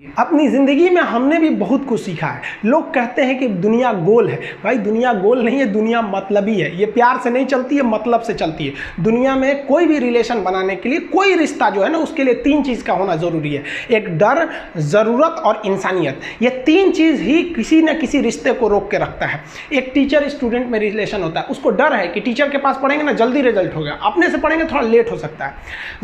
अपनी ज़िंदगी में हमने भी बहुत कुछ सीखा है। लोग कहते हैं कि दुनिया गोल है। भाई दुनिया गोल नहीं है, दुनिया मतलबी है। ये प्यार से नहीं चलती है, मतलब से चलती है। दुनिया में कोई भी रिलेशन बनाने के लिए, कोई रिश्ता जो है ना, उसके लिए तीन चीज़ का होना ज़रूरी है। एक डर, ज़रूरत और इंसानियत। ये तीन चीज़ ही किसी न किसी रिश्ते को रोक के रखता है। एक टीचर स्टूडेंट में रिलेशन होता है, उसको डर है कि टीचर के पास पढ़ेंगे ना जल्दी रिजल्ट होगा, अपने से पढ़ेंगे थोड़ा लेट हो सकता है।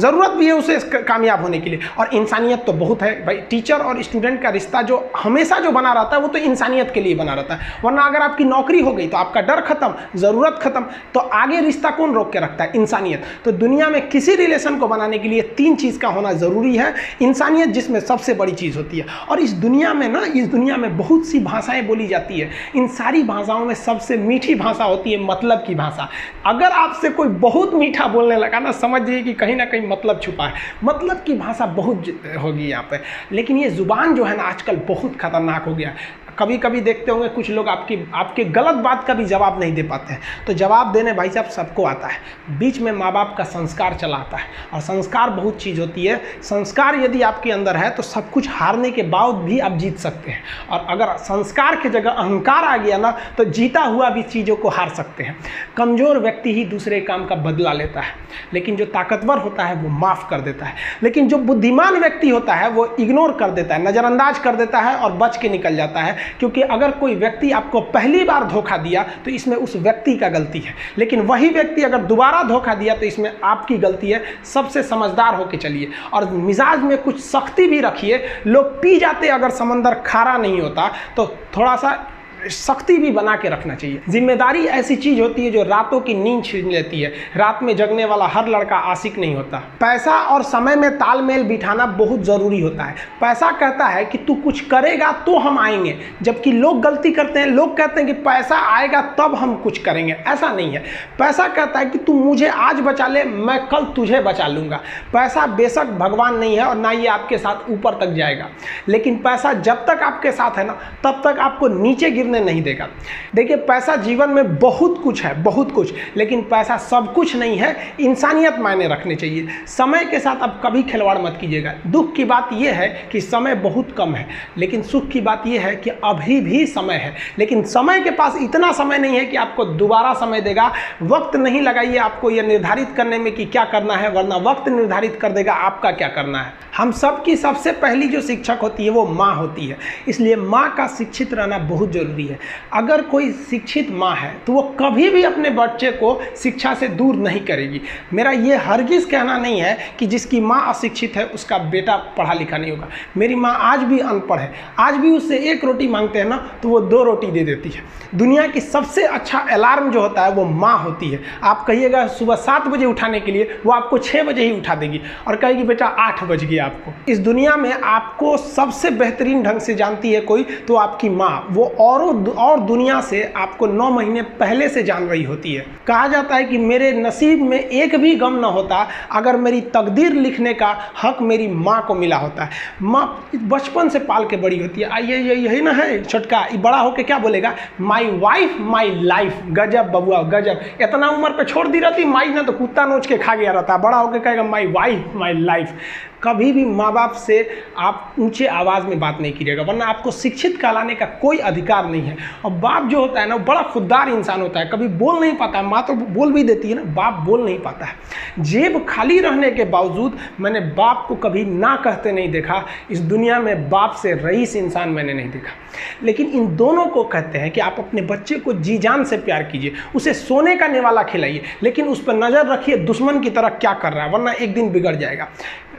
ज़रूरत भी है उसे कामयाब होने के लिए, और इंसानियत तो बहुत है भाई। टीचर और स्टूडेंट का रिश्ता जो हमेशा जो बना रहता है वो तो इंसानियत के लिए बना रहता है। वरना अगर आपकी नौकरी हो गई तो आपका डर खत्म, ज़रूरत खत्म, तो आगे रिश्ता कौन रोक के रखता है? इंसानियत। तो दुनिया में किसी रिलेशन को बनाने के लिए तीन चीज़ का होना ज़रूरी है। इंसानियत जिसमें सबसे बड़ी चीज़ होती है। और इस दुनिया में बहुत सी भाषाएं बोली जाती है। इन सारी भाषाओं में सबसे मीठी भाषा होती है मतलब की भाषा। अगर आपसे कोई बहुत मीठा बोलने लगा ना, समझिए कि कहीं ना कहीं मतलब छुपा है। मतलब की भाषा बहुत होगी यहाँ पे। लेकिन ये जुबान जो है ना आजकल बहुत खतरनाक हो गया। कभी कभी देखते होंगे कुछ लोग आपके गलत बात का भी जवाब नहीं दे पाते हैं। तो जवाब देने भाई साहब सबको आता है। बीच में माँ बाप का संस्कार चला आता है, और संस्कार बहुत चीज़ होती है। संस्कार यदि आपके अंदर है तो सब कुछ हारने के बाद भी आप जीत सकते हैं। और अगर संस्कार की जगह अहंकार आ गया ना, तो जीता हुआ भी चीज़ों को हार सकते हैं। कमज़ोर व्यक्ति ही दूसरे काम का बदला लेता है, लेकिन जो ताकतवर होता है वो माफ़ कर देता है। लेकिन जो बुद्धिमान व्यक्ति होता है वो इग्नोर कर देता है, नज़रअंदाज कर देता है और बच के निकल जाता है। क्योंकि अगर कोई व्यक्ति आपको पहली बार धोखा दिया तो इसमें उस व्यक्ति का गलती है, लेकिन वही व्यक्ति अगर दोबारा धोखा दिया तो इसमें आपकी गलती है। सबसे समझदार होके चलिए, और मिजाज में कुछ सख्ती भी रखिए। लोग पी जाते अगर समंदर खारा नहीं होता, तो थोड़ा सा सख्ती भी बना के रखना चाहिए। जिम्मेदारी ऐसी चीज होती है जो रातों की नींद छीन लेती है। रात में जगने वाला हर लड़का आशिक नहीं होता। पैसा और समय में तालमेल बिठाना बहुत जरूरी होता है। पैसा कहता है कि तू कुछ करेगा तो हम आएंगे, जबकि लोग गलती करते हैं। लोग कहते हैं कि पैसा आएगा तब हम कुछ करेंगे। ऐसा नहीं है। पैसा कहता है कि तू मुझे आज बचा ले, मैं कल तुझे बचा लूंगा। पैसा बेशक भगवान नहीं है और ना ये आपके साथ ऊपर तक जाएगा, लेकिन पैसा जब तक आपके साथ है ना, तब तक आपको नीचे गिरने नहीं देगा। देखिए, पैसा जीवन में बहुत कुछ है, बहुत कुछ, लेकिन पैसा सब कुछ नहीं है। इंसानियत मायने रखने चाहिए। समय के साथ आप कभी खिलवाड़ मत कीजिएगा। दुख की बात यह है कि समय बहुत कम है, लेकिन सुख की बात यह है कि अभी भी समय है। लेकिन समय के पास इतना समय नहीं है कि आपको दोबारा समय देगा। वक्त नहीं लगाइए आपको यह निर्धारित करने में कि क्या करना है, वरना वक्त निर्धारित कर देगा आपका क्या करना है। हम सबकी सबसे पहली जो शिक्षक होती है वो माँ होती है, इसलिए माँ का शिक्षित रहना बहुत जरूरी है। अगर कोई शिक्षित माँ है तो वो कभी भी अपने बच्चे को शिक्षा से दूर नहीं करेगी। मेरा ये हरगिज़ कहना नहीं है कि जिसकी माँ अशिक्षित है उसका बेटा पढ़ा लिखा नहीं होगा। मेरी माँ आज भी अनपढ़ है, आज भी उससे एक रोटी मांगते हैं ना तो वो 2 रोटी दे देती है। दुनिया की सबसे अच्छा अलार्म जो होता है वो माँ होती है। आप कहिएगा सुबह 7 बजे उठाने के लिए, वो आपको 6 बजे ही उठा देगी और कहेगी बेटा 8 बज गया आपको। इस दुनिया में आपको सबसे बेहतरीन ढंग से जानती है कोई तो आपकी माँ। वो और दुनिया से आपको 9 महीने पहले से जान रही होती है। कहा जाता है कि मेरे नसीब में एक भी गम न होता अगर मेरी तकदीर लिखने का हक मेरी माँ को मिला होता है। माँ बचपन से पाल के बड़ी होती है। आइए यही ना है छोटका, बड़ा होके क्या बोलेगा? My wife my life. गजब बबुआ गजब। इतना उम्र पे छोड़ दी रहती माई ना तो कुत्ता नोच के खा गया रहता। बड़ा होके कहेगा माई वाइफ माई लाइफ। कभी भी माँ बाप से आप ऊंचे आवाज़ में बात नहीं कीजिएगा, वरना आपको शिक्षित कहलाने का कोई अधिकार नहीं है। और बाप जो होता है ना, बड़ा खुददार इंसान होता है, कभी बोल नहीं पाता है। माँ तो बोल भी देती है ना, बाप बोल नहीं पाता है। जेब खाली रहने के बावजूद मैंने बाप को कभी ना कहते नहीं देखा। इस दुनिया में बाप से रईस इंसान मैंने नहीं देखा। लेकिन इन दोनों को कहते हैं कि आप अपने बच्चे को जी जान से प्यार कीजिए, उसे सोने का निवाला खिलाइए, लेकिन उस पर नज़र रखिए दुश्मन की तरह क्या कर रहा है, वरना एक दिन बिगड़ जाएगा।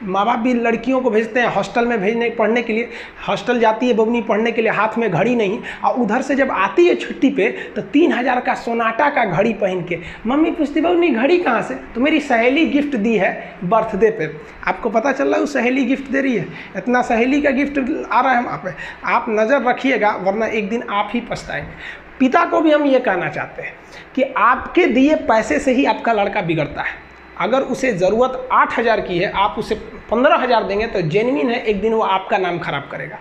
माँ बाप भी लड़कियों को भेजते हैं हॉस्टल में पढ़ने के लिए। हॉस्टल जाती है बबनी पढ़ने के लिए, हाथ में घड़ी नहीं, और उधर से जब आती है छुट्टी पे तो 3000 का सोनाटा का घड़ी पहन के मम्मी पूछती बबनी घड़ी कहाँ से? तो मेरी सहेली गिफ्ट दी है बर्थडे पे। आपको पता चल रहा है वो सहेली गिफ्ट दे रही है? इतना सहेली का गिफ्ट आ रहा है वहाँ पे। आप नज़र रखिएगा, वरना एक दिन आप ही पछताएंगे। पिता को भी हम ये कहना चाहते हैं कि आपके दिए पैसे से ही आपका लड़का बिगड़ता है। अगर उसे ज़रूरत 8000 की है, आप उसे 15000 देंगे तो जेन्युइन है, एक दिन वो आपका नाम खराब करेगा।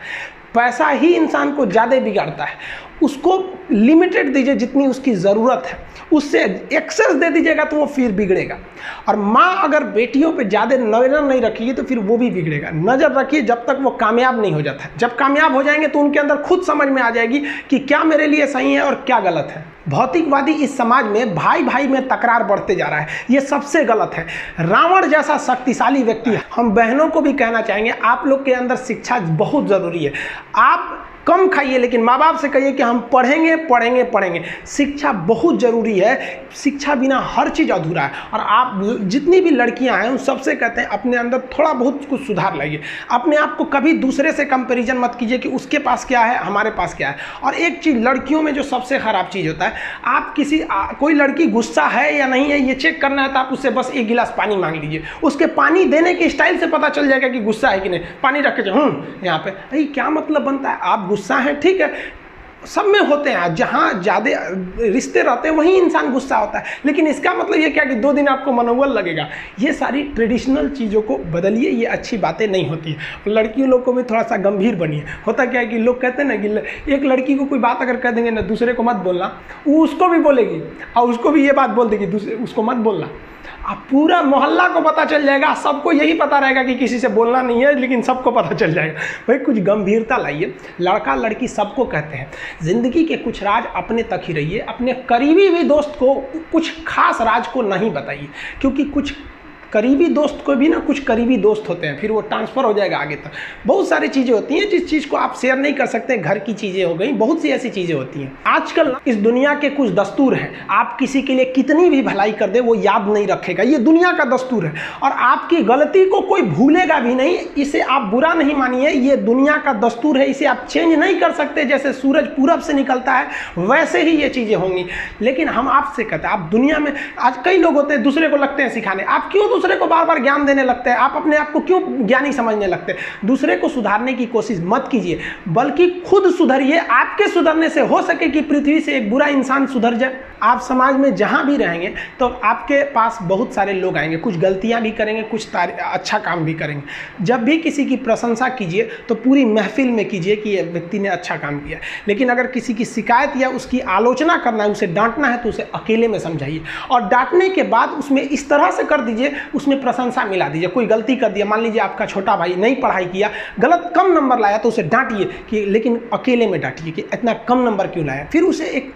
पैसा ही इंसान को ज़्यादा बिगाड़ता है। उसको लिमिटेड दीजिए जितनी उसकी ज़रूरत है, उससे एक्सेस दे दीजिएगा तो वो फिर बिगड़ेगा। और माँ अगर बेटियों पे ज़्यादा नज़र नहीं रखेगी तो फिर वो भी बिगड़ेगा। नज़र रखिए जब तक वो कामयाब नहीं हो जाता है। जब कामयाब हो जाएंगे तो उनके अंदर खुद समझ में आ जाएगी कि क्या मेरे लिए सही है और क्या गलत है। भौतिकवादी इस समाज में भाई भाई में तकरार बढ़ते जा रहा है, ये सबसे गलत है। रावण जैसा शक्तिशाली व्यक्ति है। हम बहनों को भी कहना चाहेंगे, आप लोग के अंदर शिक्षा बहुत ज़रूरी है। आप कम खाइए लेकिन माँ बाप से कहिए कि हम पढ़ेंगे पढ़ेंगे पढ़ेंगे। शिक्षा बहुत ज़रूरी है, शिक्षा बिना हर चीज़ अधूरा है। और आप जितनी भी लड़कियां हैं उन सबसे कहते हैं अपने अंदर थोड़ा बहुत कुछ सुधार लाइए। अपने आप को कभी दूसरे से कंपैरिजन मत कीजिए कि उसके पास क्या है हमारे पास क्या है। और एक चीज़ लड़कियों में जो सबसे ख़राब चीज़ होता है, आप कोई लड़की गुस्सा है या नहीं है ये चेक करना है तो आप उससे बस एक गिलास पानी मांग लीजिए। उसके पानी देने के स्टाइल से पता चल जाएगा कि गुस्सा है कि नहीं। पानी रख के यहाँ पे भाई क्या मतलब बनता है। आप गुस्सा है ठीक है, सब में होते हैं, जहाँ ज़्यादा रिश्ते रहते हैं वहीं इंसान गुस्सा होता है। लेकिन इसका मतलब ये क्या कि 2 दिन आपको मनोबल लगेगा। ये सारी ट्रेडिशनल चीज़ों को बदलिए, ये अच्छी बातें नहीं होती है। लड़कियों लोग को भी थोड़ा सा गंभीर बनिए। होता क्या है कि लोग कहते हैं ना कि एक लड़की को कोई बात अगर कह देंगे ना दूसरे को मत बोलना, वो उसको भी बोलेगी और उसको भी ये बात बोल देगी दूसरे उसको मत बोलना। अब पूरा मोहल्ला को पता चल जाएगा, सबको यही पता रहेगा कि किसी से बोलना नहीं है, लेकिन सबको पता चल जाएगा। भाई कुछ गंभीरता लाइए। लड़का लड़की सबको कहते हैं, ज़िंदगी के कुछ राज अपने तक ही रहिए। अपने करीबी भी दोस्त को कुछ खास राज को नहीं बताइए, क्योंकि कुछ करीबी दोस्त को भी ना कुछ करीबी दोस्त होते हैं, फिर वो ट्रांसफ़र हो जाएगा आगे तक। बहुत सारी चीज़ें होती हैं जिस चीज़ को आप शेयर नहीं कर सकते। घर की चीज़ें हो गई, बहुत सी ऐसी चीज़ें होती हैं। आजकल इस दुनिया के कुछ दस्तूर हैं, आप किसी के लिए कितनी भी भलाई कर दे वो याद नहीं रखेगा। ये दुनिया का दस्तूर है और आपकी गलती को कोई भूलेगा भी नहीं। इसे आप बुरा नहीं मानिए, ये दुनिया का दस्तूर है, इसे आप चेंज नहीं कर सकते। जैसे सूरज पूरब से निकलता है वैसे ही ये चीज़ें होंगी। लेकिन हम आपसे कहते हैं, आप दुनिया में आज कई लोग होते हैं दूसरे को लगते हैं सिखाने। आप क्यों दूसरे को बार बार ज्ञान देने लगते हैं? आप अपने आप को क्यों ज्ञानी समझने लगते हैं? दूसरे को सुधारने की कोशिश मत कीजिए, बल्कि खुद सुधरिए। आपके सुधरने से हो सके कि पृथ्वी से एक बुरा इंसान सुधर जाए। आप समाज में जहां भी रहेंगे तो आपके पास बहुत सारे लोग आएंगे, कुछ गलतियां भी करेंगे, कुछ अच्छा काम भी करेंगे। जब भी किसी की प्रशंसा कीजिए तो पूरी महफिल में कीजिए कि ये व्यक्ति ने अच्छा काम किया। लेकिन अगर किसी की शिकायत या उसकी आलोचना करना है, उसे डांटना है, तो उसे अकेले में समझाइए। और डांटने के बाद उसमें इस तरह से कर दीजिए, उसमें प्रशंसा मिला दीजिए। कोई गलती कर दिया, मान लीजिए आपका छोटा भाई नहीं पढ़ाई किया, गलत कम नंबर लाया, तो उसे डांटिए कि लेकिन अकेले में डांटिए कि इतना कम नंबर क्यों लाया। फिर उसे एक